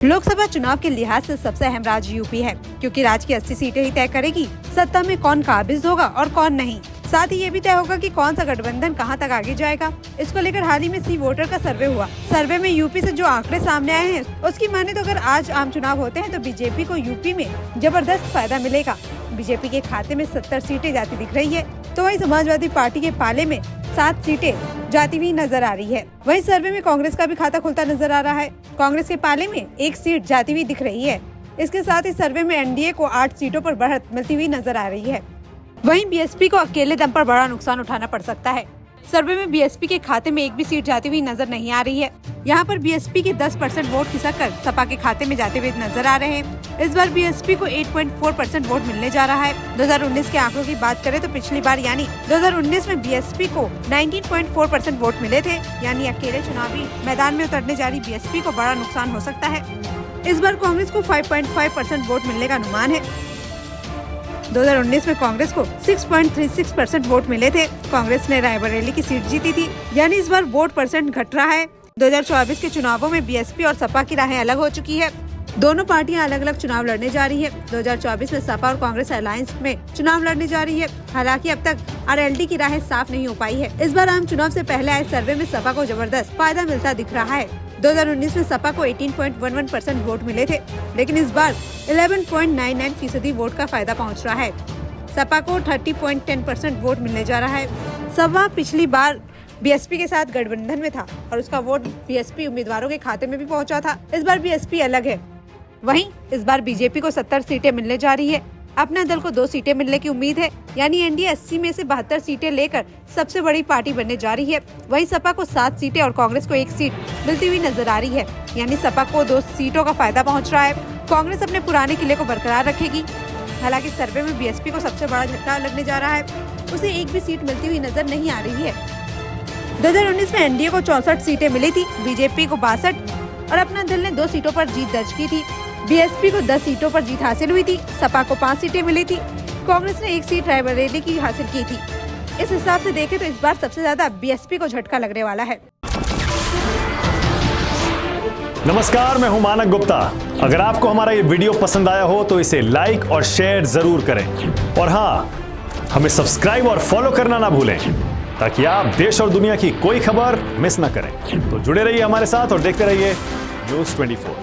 लोकसभा चुनाव के लिहाज से सबसे अहम राज्य यूपी है, क्योंकि राज्य की 80 सीटें ही तय करेगी सत्ता में कौन काबिज होगा और कौन नहीं। साथ ही ये भी तय होगा कि कौन सा गठबंधन कहां तक आगे जाएगा। इसको लेकर हाल ही में सी वोटर का सर्वे हुआ। सर्वे में यूपी से जो आंकड़े सामने आए हैं, उसकी माने तो अगर आज आम चुनाव होते हैं तो बीजेपी को यूपी में जबरदस्त फायदा मिलेगा। बीजेपी के खाते में 70 सीटें जाती दिख रही है, तो वहीं समाजवादी पार्टी के पाले में 7 सीटें जाती हुई नजर आ रही है। वहीं सर्वे में कांग्रेस का भी खाता खुलता नजर आ रहा है। कांग्रेस के पाले में 1 सीट जाती हुई दिख रही है। इसके साथ ही सर्वे में एनडीए को 8 सीटों पर बढ़त मिलती हुई नजर आ रही है। वहीं बीएसपी को अकेले दम पर बड़ा नुकसान उठाना पड़ सकता है। सर्वे में बीएसपी के खाते में 1 भी सीट जाती हुई नजर नहीं आ रही है। यहाँ पर बीएसपी के 10% वोट खिसक सपा के खाते में जाते हुए नजर आ रहे हैं। इस बार बीएसपी को 8.4% वोट मिलने जा रहा है। 2019 के आंकड़ों की बात करें तो पिछली बार यानी 2019 में बीएसपी को 19.4% वोट मिले थे। यानी अकेले चुनावी मैदान में उतरने जा रही बीएसपी को बड़ा नुकसान हो सकता है। इस बार कांग्रेस को 5.5% वोट मिलने का अनुमान है। 2019 में कांग्रेस को 6.36% वोट मिले थे। कांग्रेस ने रायबरेली की सीट जीती थी, यानी इस बार वोट परसेंट घट रहा है। 2024 के चुनावों में बीएसपी और सपा की राहें अलग हो चुकी है। दोनों पार्टियां अलग अलग चुनाव लड़ने जा रही है। 2024 में सपा और कांग्रेस अलायंस में चुनाव लड़ने जा रही है। हालांकि अब तक आरएलडी की राहें साफ नहीं हो पाई है। इस बार आम चुनाव से पहले आए सर्वे में सपा को जबरदस्त फायदा मिलता दिख रहा है। 2019 में सपा को 18.11% वोट मिले थे, लेकिन इस बार 11.99% वोट का फायदा पहुंच रहा है। सपा को 30.10% वोट मिलने जा रहा है। सपा पिछली बार बीएसपी के साथ गठबंधन में था और उसका वोट बीएसपी उम्मीदवारों के खाते में भी पहुंचा था। इस बार बीएसपी अलग है। वहीं इस बार बीजेपी को 70 सीटें मिलने जा रही है। अपना दल को 2 सीटें मिलने की उम्मीद है, यानी एनडीए 80 में से 72 सीटें लेकर सबसे बड़ी पार्टी बनने जा रही है। वहीं सपा को 7 सीटें और कांग्रेस को 1 सीट मिलती हुई नजर आ रही है, यानी सपा को 2 सीटों का फायदा पहुंच रहा है। कांग्रेस अपने पुराने किले को बरकरार रखेगी। हालांकि सर्वे में बीएसपी को सबसे बड़ा झटका लगने जा रहा है। उसे 1 भी सीट मिलती हुई नजर नहीं आ रही है। 2019 में एनडीए को 64 सीटें मिली थी, बीजेपी को 62 और अपना दल ने 2 सीटों पर जीत दर्ज की थी। बीएसपी को 10 सीटों पर जीत हासिल हुई थी। सपा को 5 सीटें मिली थी। कांग्रेस ने 1 सीट रायबरेली की हासिल की थी। इस हिसाब से देखें तो इस बार सबसे ज्यादा बीएसपी को झटका लगने वाला है। नमस्कार, मैं हूं मानक गुप्ता। अगर आपको हमारा ये वीडियो पसंद आया हो तो इसे लाइक और शेयर जरूर करें, और हाँ, हमें सब्सक्राइब और फॉलो करना ना भूलें, ताकि आप देश और दुनिया की कोई खबर मिस ना करें। तो जुड़े रहिए हमारे साथ और देखते रहिए न्यूज़ 24।